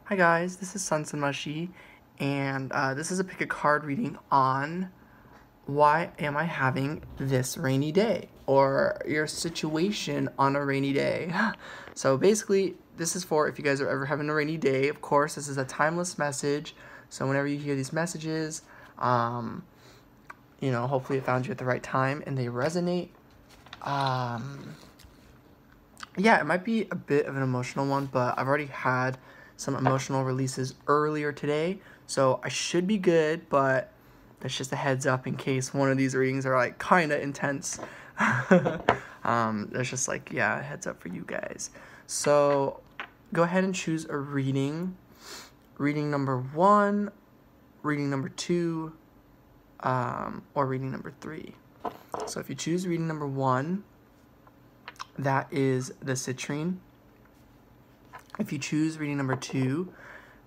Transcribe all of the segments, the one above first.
Hi guys, this is Sunmashi, and this is a pick a card reading on why am I having this rainy day, or your situation on a rainy day. So basically, this is for if you guys are ever having a rainy day. Of course, this is a timeless message, so whenever you hear these messages, hopefully it found you at the right time and they resonate. Yeah, it might be a bit of an emotional one, but I've already had some emotional releases earlier today, so I should be good, but that's just a heads up in case one of these readings are like kind of intense. That's just like, yeah, heads up for you guys. So go ahead and choose a reading. Reading number 1, reading number 2, or reading number 3. So if you choose reading number 1, that is the citrine. If you choose reading number 2,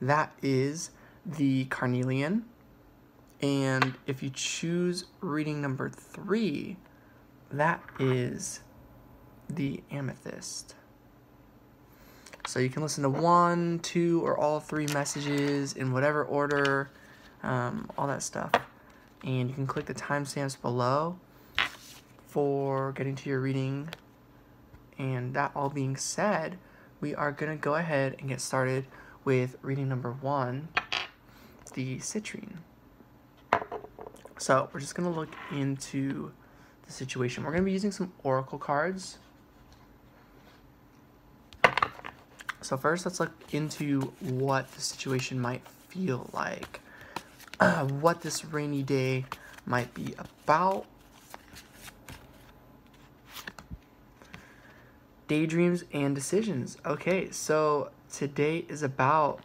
that is the carnelian. And if you choose reading number 3, that is the amethyst. So you can listen to 1, 2, or all 3 messages in whatever order, all that stuff. And you can click the timestamps below for getting to your reading. And that all being said, we are going to go ahead and get started with reading number 1, the citrine. So we're just going to look into the situation. We're going to be using some oracle cards. So first, let's look into what the situation might feel like, what this rainy day might be about. Daydreams and decisions. Okay, so today is about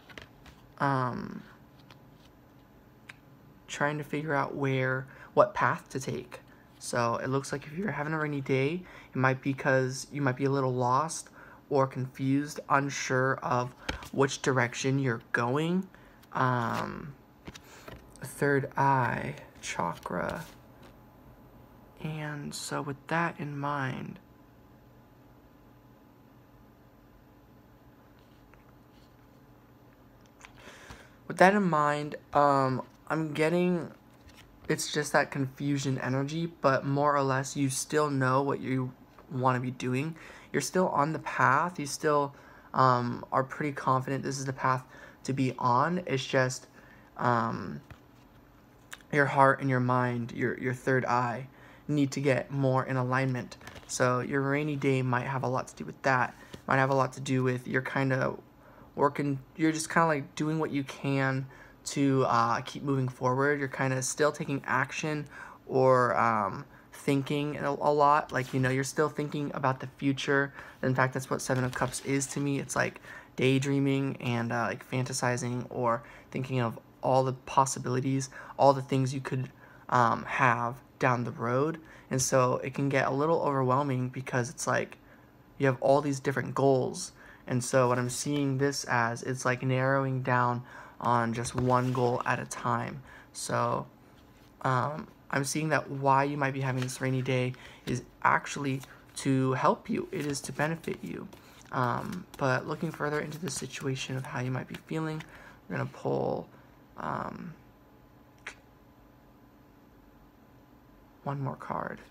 trying to figure out what path to take. So it looks like if you're having a rainy day, it might be because you might be a little lost or confused, unsure of which direction you're going. Third eye chakra. And so with that in mind, I'm getting, it's just that confusion energy, but more or less you still know what you want to be doing. You're still on the path. You still are pretty confident this is the path to be on. It's just your heart and your mind, your third eye, need to get more in alignment. So your rainy day might have a lot to do with that. Might have a lot to do with you're kind of working, you're just kind of like doing what you can to keep moving forward. You're kind of still taking action or thinking a lot. Like, you're still thinking about the future. In fact, that's what Seven of Cups is to me. It's like daydreaming and like fantasizing or thinking of all the possibilities, all the things you could have down the road. And so it can get a little overwhelming because it's like you have all these different goals. And so what I'm seeing this as, it's like narrowing down on just one goal at a time. So I'm seeing that why you might be having this rainy day is actually to help you. It is to benefit you. But looking further into the situation of how you might be feeling, we're going to pull one more card.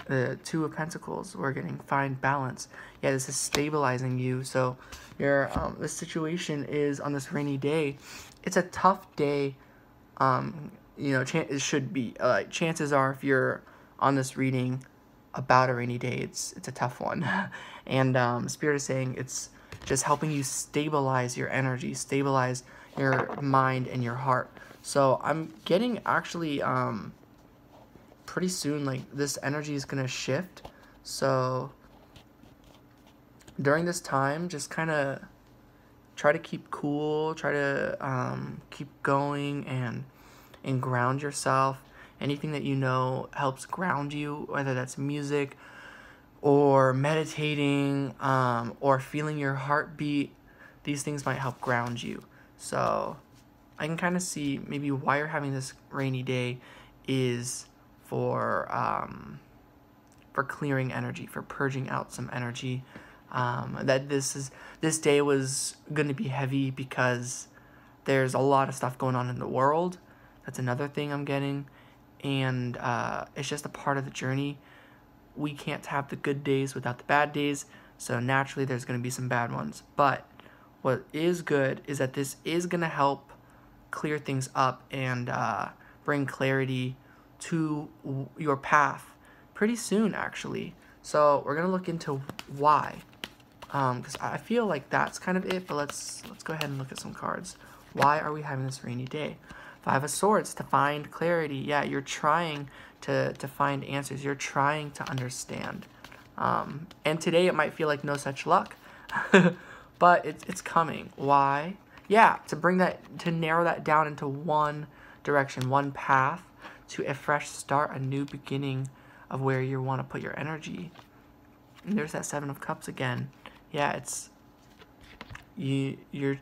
The Two of Pentacles, we're getting find balance. Yeah, this is stabilizing you. So your this situation is on this rainy day. It's a tough day. It should be like chances are if you're on this reading about a rainy day, it's a tough one. And Spirit is saying it's just helping you stabilize your energy, stabilize your mind and your heart. So I'm getting actually pretty soon, like, this energy is gonna shift. So during this time, just kind of try to keep cool, try to keep going and ground yourself. Anything that helps ground you, whether that's music or meditating or feeling your heartbeat, these things might help ground you. So I can kind of see maybe why you're having this rainy day is for clearing energy, for purging out some energy, That this day was going to be heavy because there's a lot of stuff going on in the world. That's another thing I'm getting. And it's just a part of the journey. We can't have the good days without the bad days. So naturally there's going to be some bad ones. But what is good is that this is going to help clear things up and bring clarity to your path pretty soon, actually. So we're going to look into why. Because I feel like that's kind of it. But let's go ahead and look at some cards. Why are we having this rainy day? Five of Swords, to find clarity. Yeah, you're trying to find answers. You're trying to understand. And today it might feel like no such luck. But it's coming. Why? Yeah, to narrow that down into one direction, one path, to a fresh start, a new beginning of where you want to put your energy. And there's that Seven of Cups again. Yeah, it's you're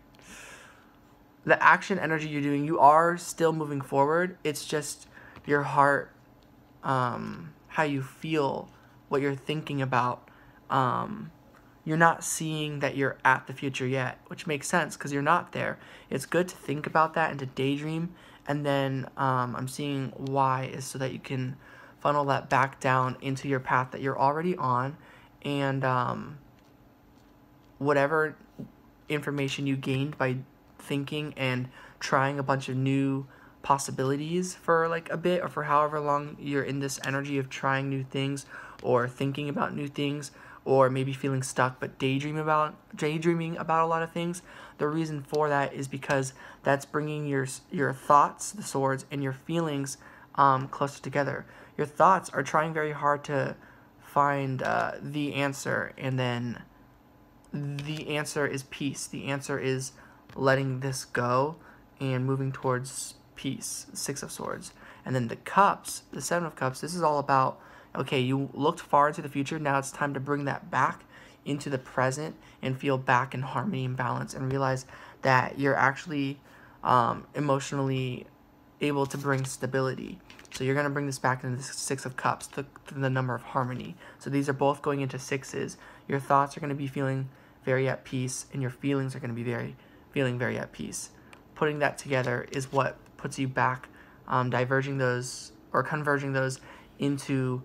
the action energy you're doing, you are still moving forward. It's just your heart, how you feel, what you're thinking about. You're not seeing that you're at the future yet, which makes sense because you're not there. It's good to think about that and to daydream. And then I'm seeing why is so that you can funnel that back down into your path that you're already on. And whatever information you gained by thinking and trying a bunch of new possibilities for like a bit or for however long you're in this energy of trying new things or thinking about new things or maybe feeling stuck but daydreaming about a lot of things. The reason for that is because that's bringing your thoughts, the swords, and your feelings closer together. Your thoughts are trying very hard to find the answer, and then the answer is peace. The answer is letting this go and moving towards peace. Six of Swords. And then the Cups, the Seven of Cups, this is all about, okay, you looked far into the future, now it's time to bring that back into the present and feel back in harmony and balance and realize that you're actually emotionally able to bring stability. So you're going to bring this back into the Six of Cups, the number of harmony. So these are both going into sixes. Your thoughts are going to be feeling very at peace, and your feelings are going to be feeling very at peace. Putting that together is what puts you back, diverging those or converging those into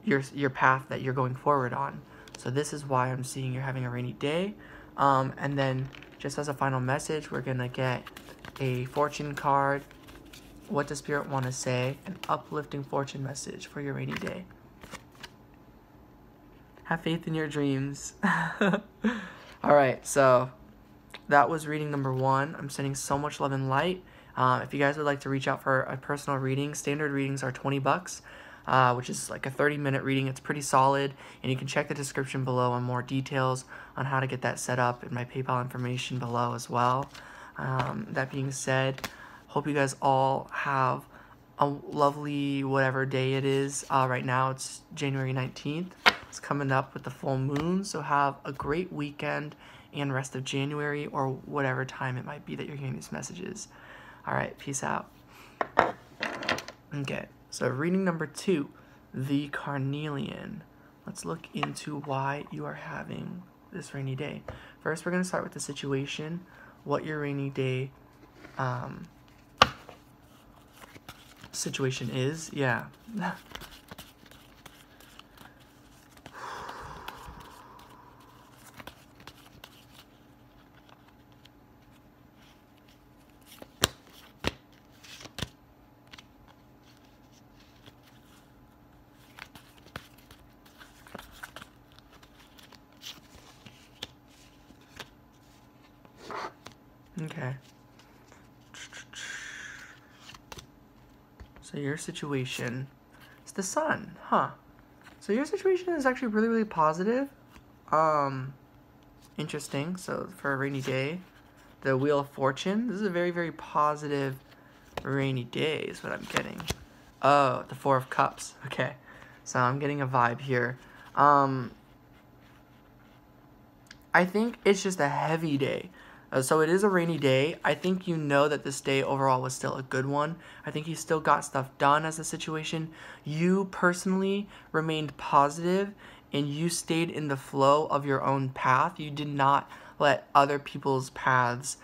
your path that you're going forward on. So this is why I'm seeing you're having a rainy day. And then just as a final message, we're going to get a fortune card. What does Spirit want to say? An uplifting fortune message for your rainy day. Have faith in your dreams. Alright, so that was reading number 1. I'm sending so much love and light. If you guys would like to reach out for a personal reading, standard readings are $20, which is like a 30-minute reading. It's pretty solid, and you can check the description below on more details on how to get that set up, and my PayPal information below as well. That being said, hope you guys all have a lovely whatever day it is. Right now it's January 19th. It's coming up with the full moon, so have a great weekend and rest of January or whatever time it might be that you're hearing these messages. Alright, peace out. Okay, so reading number 2, the Carnelian. Let's look into why you are having this rainy day. First, we're going to start with the situation, what your rainy day situation is. Yeah. Okay. So your situation is the Sun, huh? So your situation is actually really, really positive. Interesting. So for a rainy day, the Wheel of Fortune. This is a very, very positive rainy day is what I'm getting. Oh, the Four of Cups. Okay. So I'm getting a vibe here. I think it's just a heavy day. So it is a rainy day. I think you know that this day overall was still a good one. I think you still got stuff done as a situation. You personally remained positive and you stayed in the flow of your own path. You did not let other people's paths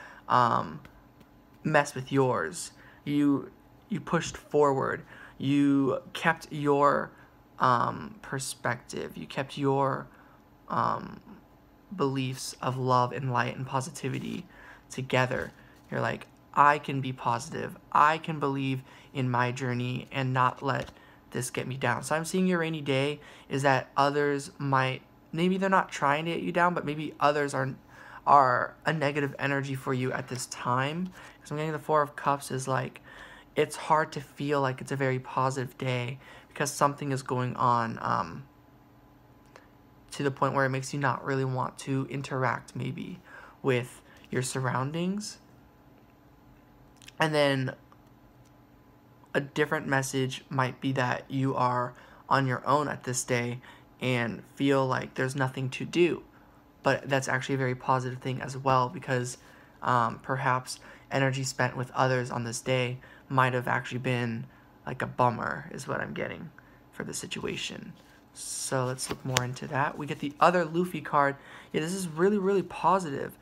mess with yours. You pushed forward. You kept your perspective. You kept your beliefs of love and light and positivity together. You're like, I can be positive. I can believe in my journey and not let this get me down. So I'm seeing your rainy day is that others might, maybe they're not trying to get you down, but maybe others are a negative energy for you at this time. Because I'm getting the Four of Cups is like, it's hard to feel like it's a very positive day because something is going on to the point where it makes you not really want to interact maybe with your surroundings. And then a different message might be that you are on your own at this day and feel like there's nothing to do. But that's actually a very positive thing as well, because perhaps energy spent with others on this day might have actually been like a bummer, is what I'm getting for the situation. So let's look more into that. We get the other Luffy card. Yeah, this is really, really positive.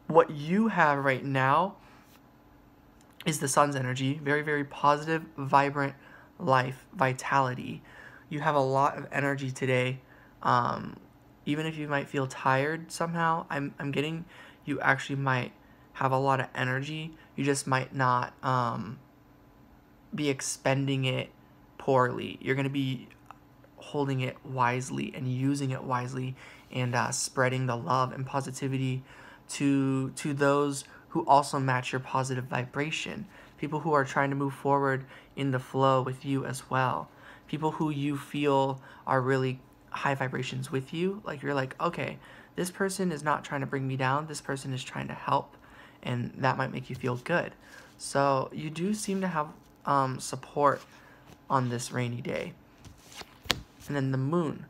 What you have right now is the sun's energy. Very, very positive, vibrant life, vitality. You have a lot of energy today. Even if you might feel tired somehow, I'm getting you actually might have a lot of energy. You just might not be expending it poorly. You're going to be holding it wisely and using it wisely and spreading the love and positivity to those who also match your positive vibration. People who are trying to move forward in the flow with you as well. People who you feel are really high vibrations with you. Like you're like, okay, this person is not trying to bring me down. This person is trying to help. And that might make you feel good. So you do seem to have support on this rainy day. And then the moon.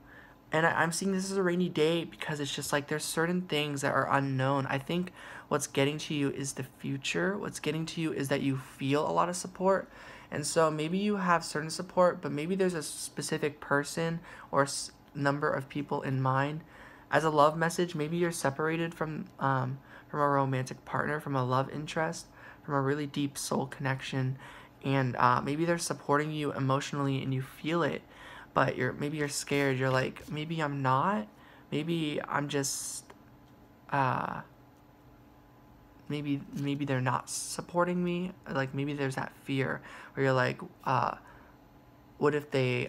And I'm seeing this as a rainy day because it's just like there's certain things that are unknown. I think what's getting to you is the future. What's getting to you is that you feel a lot of support. And so maybe you have certain support, but maybe there's a specific person or number of people in mind. As a love message, maybe you're separated from a romantic partner, from a love interest, from a really deep soul connection. And maybe they're supporting you emotionally and you feel it. But maybe you're scared. You're like, maybe I'm not. Maybe I'm just, maybe they're not supporting me. Like maybe there's that fear where you're like, what if they,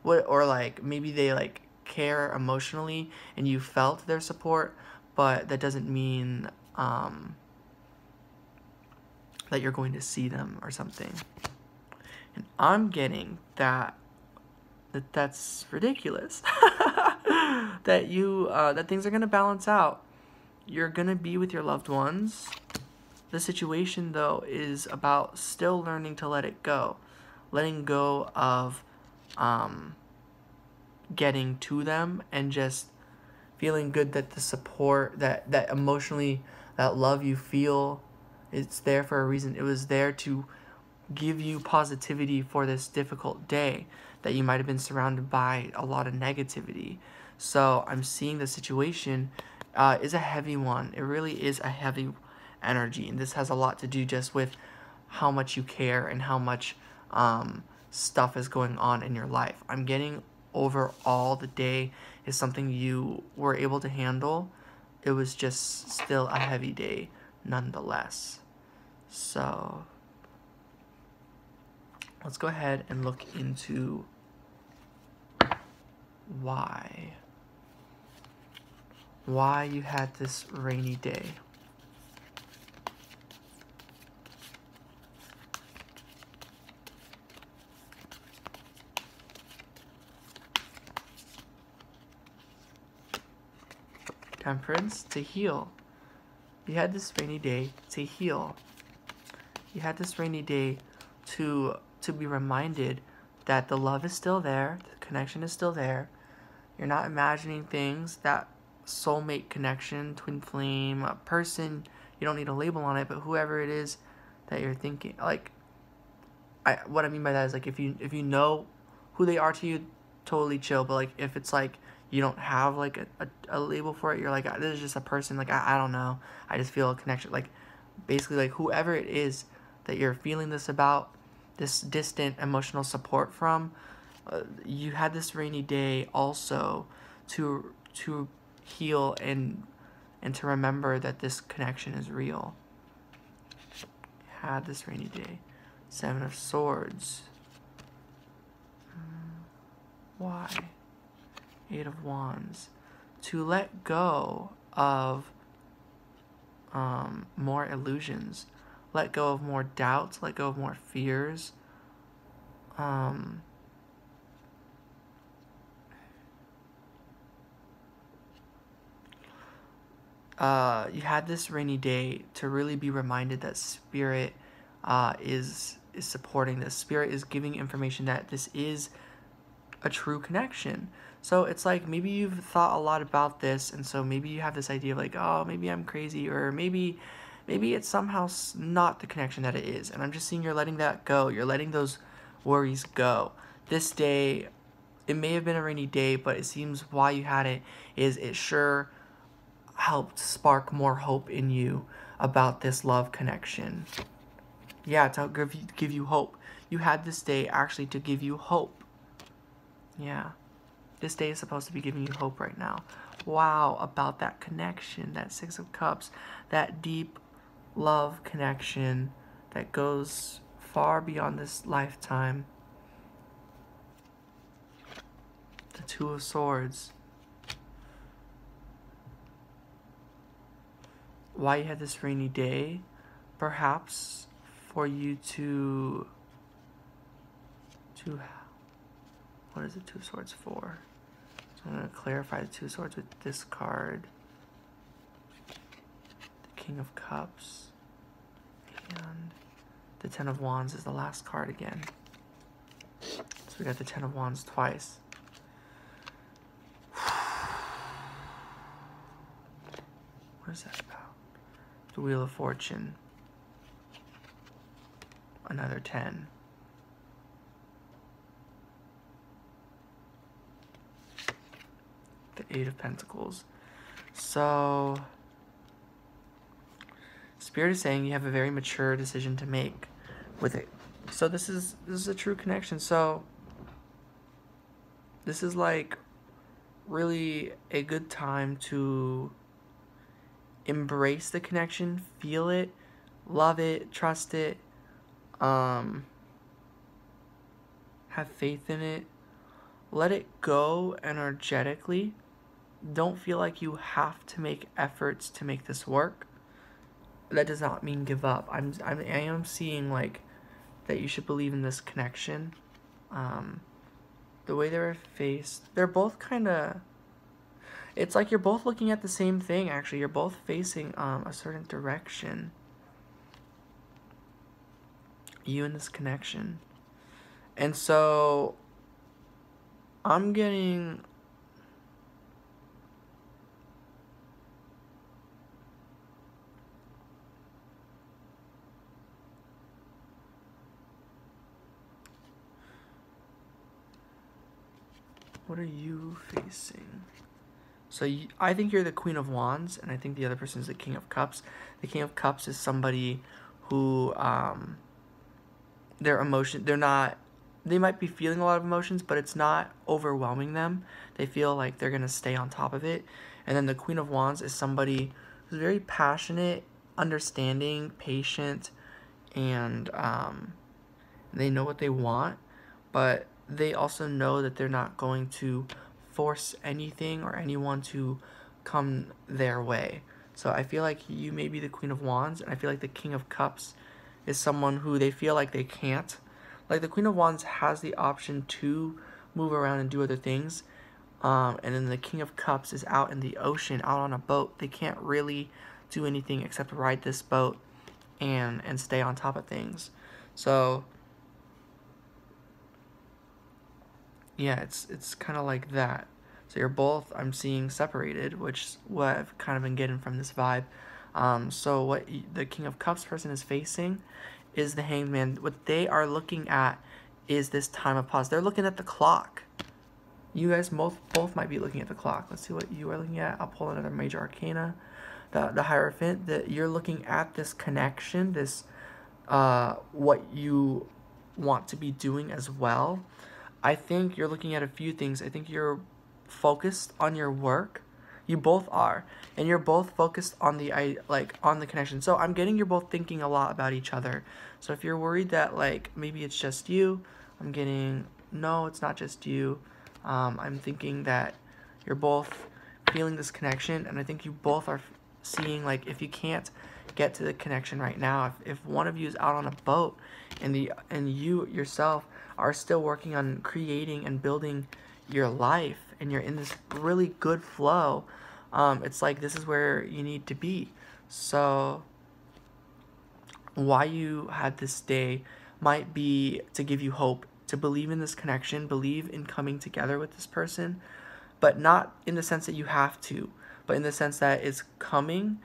or like maybe they like care emotionally and you felt their support, but that doesn't mean that you're going to see them or something. And I'm getting that's ridiculous. that things are gonna balance out. You're gonna be with your loved ones. The situation though is about still learning to let it go, letting go of getting to them and just feeling good that the support that emotionally that love you feel, it's there for a reason. It was there to give you positivity for this difficult day that you might have been surrounded by a lot of negativity. So I'm seeing the situation is a heavy one. It really is a heavy energy, and this has a lot to do just with how much you care and how much stuff is going on in your life. I'm getting overall the day is something you were able to handle. It was just still a heavy day nonetheless. So let's go ahead and look into why you had this rainy day. Temperance, to heal. You had this rainy day to heal. You had this rainy day to be reminded that the love is still there, the connection is still there. You're not imagining things. That soulmate connection, twin flame, a person, you don't need a label on it, but whoever it is that you're thinking, like, what I mean by that is like if you know who they are to you, totally chill. But like if it's like you don't have like a label for it, you're like, this is just a person, like I don't know, I just feel a connection. Like basically like whoever it is that you're feeling this about, this distant emotional support from, you had this rainy day also to heal and to remember that this connection is real. Had this rainy day. 7 of Swords. Why? 8 of Wands. To let go of more illusions. Let go of more doubts. Let go of more fears. You had this rainy day to really be reminded that Spirit is supporting this. Spirit is giving information that this is a true connection. So it's like maybe you've thought a lot about this, and so maybe you have this idea of like, oh, maybe I'm crazy, or maybe it's somehow not the connection that it is. And I'm just seeing you're letting that go. You're letting those worries go. This day, it may have been a rainy day, but it seems why you had it is it sure helped spark more hope in you about this love connection. Yeah, to give you hope. You had this day actually to give you hope. Yeah. This day is supposed to be giving you hope right now. Wow, about that connection, that 6 of Cups, that deep love connection that goes far beyond this lifetime. The 2 of Swords. Why you had this rainy day? Perhaps for you to what is the 2 of Swords for? So I'm going to clarify the 2 of Swords with this card. The King of Cups. And the 10 of Wands is the last card again. So we got the 10 of Wands twice. What is that about? The Wheel of Fortune. Another 10. The 8 of Pentacles. So Spirit is saying you have a very mature decision to make with it. So this is a true connection. So this is like really a good time to embrace the connection, feel it, love it, trust it, have faith in it, let it go energetically. Don't feel like you have to make efforts to make this work. That does not mean give up. I am seeing like that you should believe in this connection. The way they're faced, they're both kind of, it's like you're both looking at the same thing, actually. You're both facing a certain direction. You and this connection. And so I'm getting what are you facing? So I think you're the Queen of Wands, and I think the other person is the King of Cups. The King of Cups is somebody who, they might be feeling a lot of emotions, but it's not overwhelming them. They feel like they're going to stay on top of it. And then the Queen of Wands is somebody who's very passionate, understanding, patient, and they know what they want, but they also know that they're not going to force anything or anyone to come their way. So I feel like you may be the Queen of Wands, and I feel like the King of Cups is someone who they feel like they can't. Like the Queen of Wands has the option to move around and do other things, and then the King of Cups is out in the ocean, out on a boat. They can't really do anything except ride this boat and stay on top of things. So yeah, it's kind of like that. So you're both, I'm seeing, separated, which is what I've kind of been getting from this vibe. So what the King of Cups person is facing is the Hanged Man. What they are looking at is this time of pause. They're looking at the clock. You guys both might be looking at the clock. Let's see what you are looking at. I'll pull another major arcana. The Hierophant, that you're looking at this connection, this what you want to be doing as well. I think you're looking at a few things. I think you're focused on your work. You both are, and you're both focused on the on the connection. So I'm getting you're both thinking a lot about each other. So if you're worried that like maybe it's just you, I'm getting no, it's not just you. I'm thinking that you're both feeling this connection, and I think you both are seeing like if you can't get to the connection right now, if one of you is out on a boat and you yourself are still working on creating and building your life and you're in this really good flow, it's like this is where you need to be. So why you had this day might be to give you hope, to believe in this connection, believe in coming together with this person, but not in the sense that you have to, but in the sense that it's coming,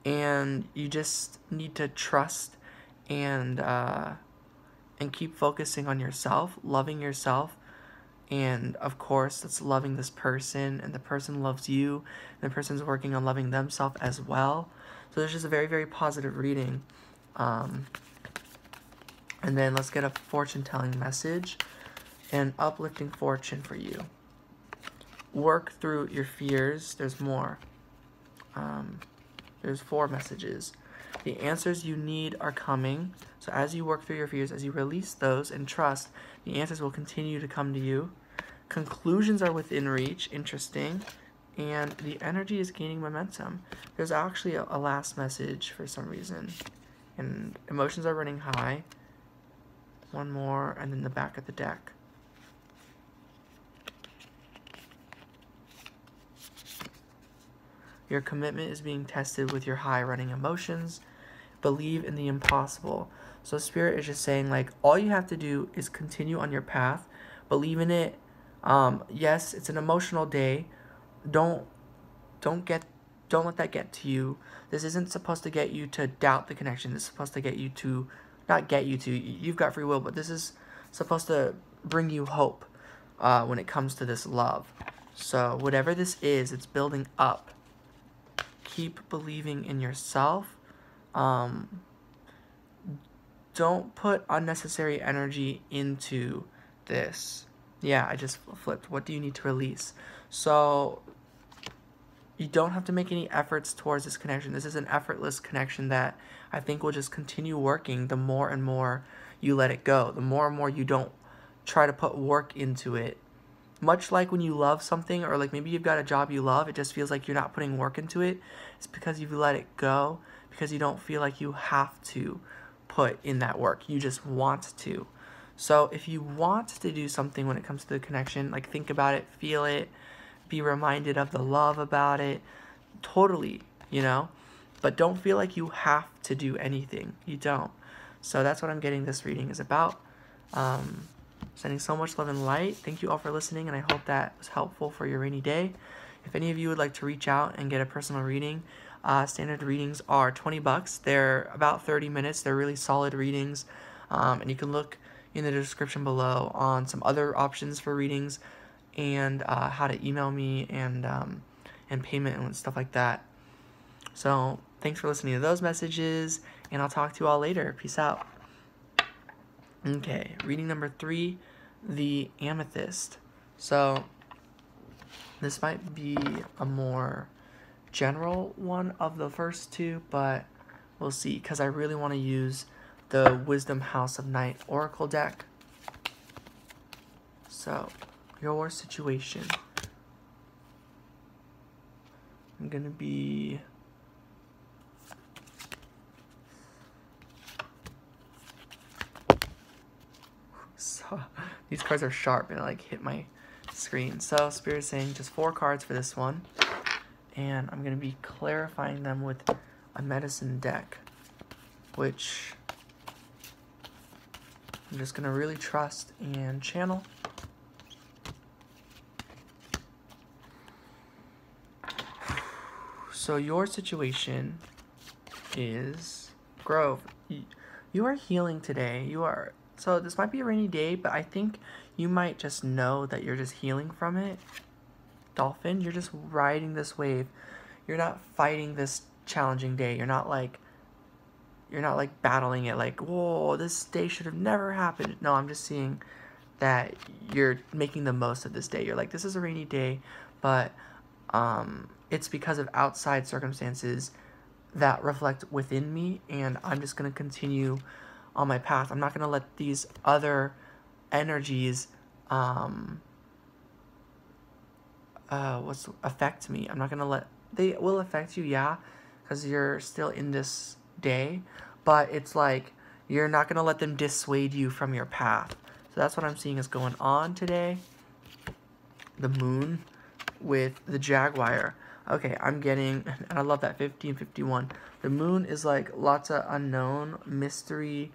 and you just need to trust and keep focusing on yourself, loving yourself, and of course that's loving this person, and the person loves you, and the person's working on loving themselves as well. So there's just a very, very positive reading. And then let's get a fortune-telling message and uplifting fortune for you. Work through your fears. There's more. There's 4 messages. The answers you need are coming. So as you work through your fears, as you release those and trust, the answers will continue to come to you. Conclusions are within reach. Interesting. And the energy is gaining momentum. There's actually a last message for some reason. And emotions are running high. One more, and then the back of the deck. Your commitment is being tested with your high running emotions. Believe in the impossible. So Spirit is just saying, like, all you have to do is continue on your path. Believe in it. Yes, it's an emotional day. Don't let that get to you. This isn't supposed to get you to doubt the connection. This is supposed to get you to, not get you to, you've got free will, but this is supposed to bring you hope when it comes to this love. So whatever this is, it's building up. Keep believing in yourself. Don't put unnecessary energy into this. Yeah, I just flipped. What do you need to release? So you don't have to make any efforts towards this connection. This is an effortless connection that I think will just continue working the more and more you let it go. The more and more you don't try to put work into it. Much like when you love something, or like maybe you've got a job you love, it just feels like you're not putting work into it. It's because you've let it go, because you don't feel like you have to put in that work. You just want to. So if you want to do something when it comes to the connection, like think about it, feel it, be reminded of the love about it, totally, you know, but don't feel like you have to do anything. You don't. So that's what I'm getting this reading is about. Sending so much love and light. Thank you all for listening, and I hope that was helpful for your rainy day. If any of you would like to reach out and get a personal reading, standard readings are $20. They're about 30 minutes. They're really solid readings, and you can look in the description below on some other options for readings and how to email me and payment and stuff like that. So thanks for listening to those messages, and I'll talk to you all later. Peace out. Okay, reading number 3, the Amethyst. So this might be a more general one of the first 2, but we'll see, because I really want to use the Wisdom House of Night Oracle deck. So, your situation. I'm going to be... So, these cards are sharp and it like hit my screen. So Spirit's saying just 4 cards for this one. And I'm going to be clarifying them with a medicine deck, which I'm just going to really trust and channel. So your situation is Grove. You are healing today. You are... So this might be a rainy day, but I think you might just know that you're just healing from it. Dolphin, you're just riding this wave. You're not fighting this challenging day. You're not like battling it like, whoa, this day should have never happened. No, I'm just seeing that you're making the most of this day. You're like, this is a rainy day, but it's because of outside circumstances that reflect within me, and I'm just going to continue on my path. I'm not going to let these other energies affect me. I'm not going to let, they will affect you, yeah, because you're still in this day, but it's like you're not going to let them dissuade you from your path. So that's what I'm seeing is going on today. The moon with the jaguar. Okay, I'm getting, and I love that 1551. The moon is like lots of unknown, mystery.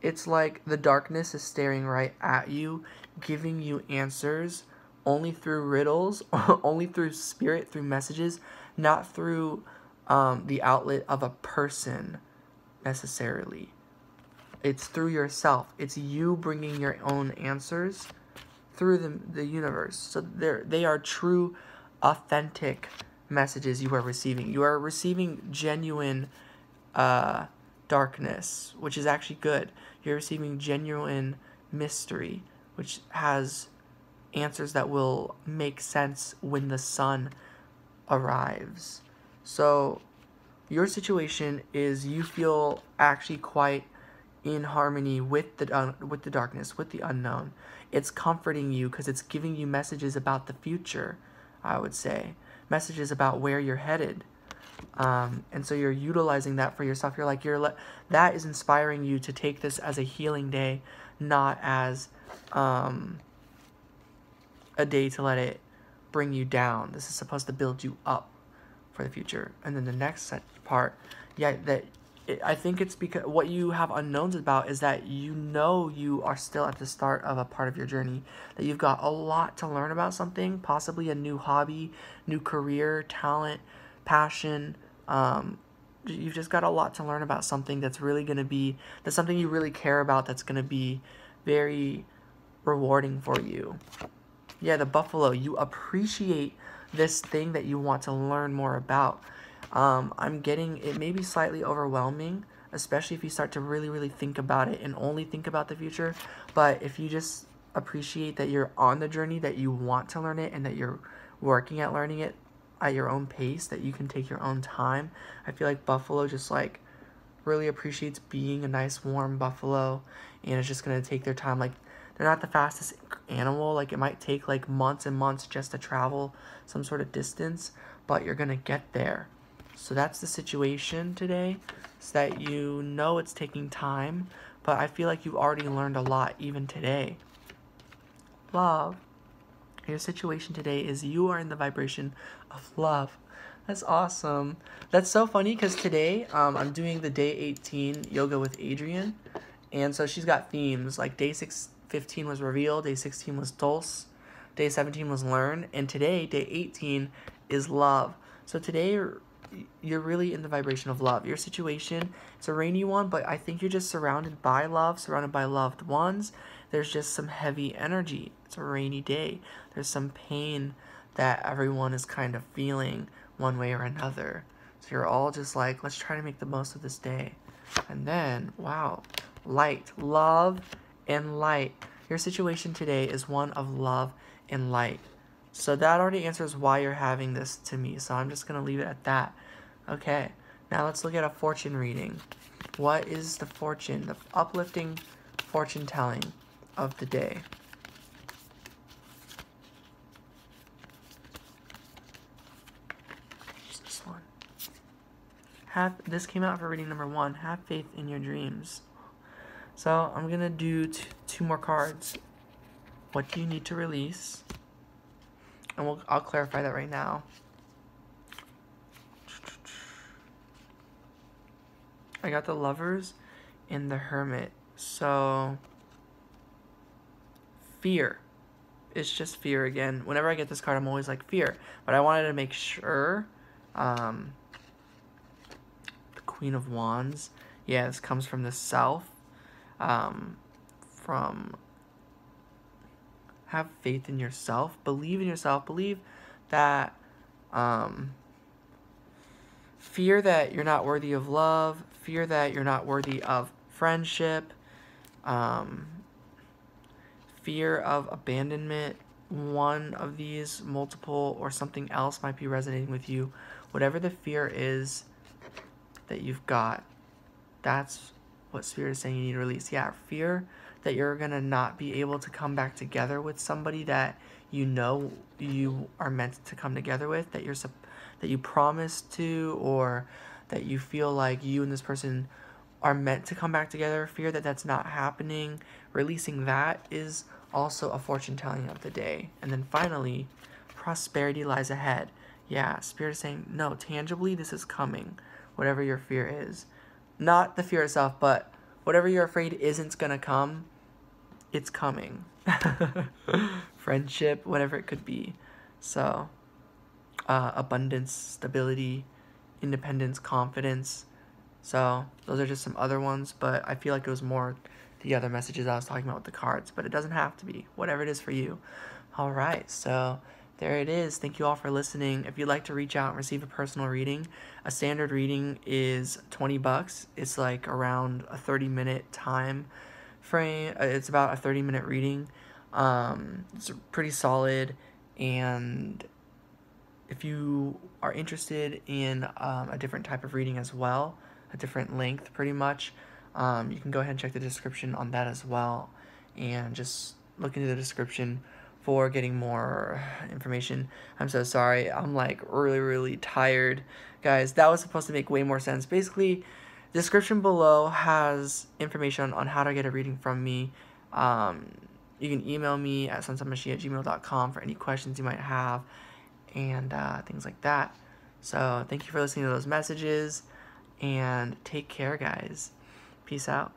It's like the darkness is staring right at you, giving you answers only through riddles, only through spirit, through messages, not through the outlet of a person necessarily. It's through yourself. It's you bringing your own answers through the universe. So they are true, authentic messages you are receiving. You are receiving genuine darkness, which is actually good. You're receiving genuine mystery, which has answers that will make sense when the sun arrives. So your situation is you feel actually quite in harmony with the darkness, with the unknown. It's comforting you because it's giving you messages about the future, I would say. Messages about where you're headed. And so you're utilizing that for yourself. You're like, that is inspiring you to take this as a healing day, not as a day to let it bring you down. This is supposed to build you up for the future. And then the next part, yeah, I think it's because what you have unknowns about is that you know you are still at the start of a part of your journey, that you've got a lot to learn about something, possibly a new hobby, new career, talent, passion. You've just got a lot to learn about something that's really going to be, that's something you really care about, that's going to be very rewarding for you. Yeah, the buffalo, you appreciate this thing that you want to learn more about. I'm getting, it may be slightly overwhelming, especially if you start to really, really think about it and only think about the future. But if you just appreciate that you're on the journey, that you want to learn it, and that you're working at learning it at your own pace, that you can take your own time. I feel like buffalo just like really appreciates being a nice warm buffalo, and it's just going to take their time. Like, they're not the fastest animal. Like, it might take like months and months just to travel some sort of distance, but you're going to get there. So that's the situation today, is that you know it's taking time, but I feel like you've already learned a lot even today. Love. Your situation today is you are in the vibration of love. That's awesome. That's so funny because today I'm doing the day 18 yoga with Adrienne, and so she's got themes like day 15 was reveal, day 16 was dulce, day 17 was learn, and today day 18 is love. So today you're really in the vibration of love. Your situation, it's a rainy one, but I think you're just surrounded by love, surrounded by loved ones. There's just some heavy energy. It's a rainy day. There's some pain that everyone is kind of feeling one way or another. So you're all just like, let's try to make the most of this day. And then, wow, light, love and light. Your situation today is one of love and light. So that already answers why you're having this to me. So I'm just going to leave it at that. Okay, now let's look at a fortune reading. What is the fortune, the uplifting fortune telling of the day? What's this one? This came out for reading number 1. Have faith in your dreams. So I'm going to do two more cards. What do you need to release? And I'll clarify that right now. I got the Lovers and the Hermit. So, fear. It's just fear again. Whenever I get this card, I'm always like, fear. But I wanted to make sure. The Queen of Wands. Yeah, this comes from the South. from have faith in yourself. Believe in yourself. Believe that fear that you're not worthy of love, fear that you're not worthy of friendship, fear of abandonment. One of these, multiple, or something else might be resonating with you. Whatever the fear is that you've got, that's what Spirit is saying you need to release. Yeah, fear that you're going to not be able to come back together with somebody that you know you are meant to come together with, that you promised to, or that you feel like you and this person are meant to come back together. Fear that that's not happening. Releasing that is also a fortune telling of the day. And then finally, prosperity lies ahead. Yeah, Spirit is saying, no, tangibly, this is coming. Whatever your fear is. Not the fear itself, but whatever you're afraid isn't going to come, it's coming. Friendship, whatever it could be. So, abundance, stability, independence, confidence. So, those are just some other ones, but I feel like it was more the other messages I was talking about with the cards, but it doesn't have to be. Whatever it is for you. All right, so there it is. Thank you all for listening. If you'd like to reach out and receive a personal reading, a standard reading is $20. It's like around a 30-minute time frame. It's about a 30-minute reading. It's pretty solid, and if you are interested in a different type of reading as well, a different length pretty much, you can go ahead and check the description on that as well, and just look into the description for getting more information. I'm so sorry. I'm like really tired. Guys, that was supposed to make way more sense. Basically, the description below has information on how to get a reading from me. You can email me at sunsetmashi@gmail.com for any questions you might have and things like that. So thank you for listening to those messages, and take care, guys. Peace out.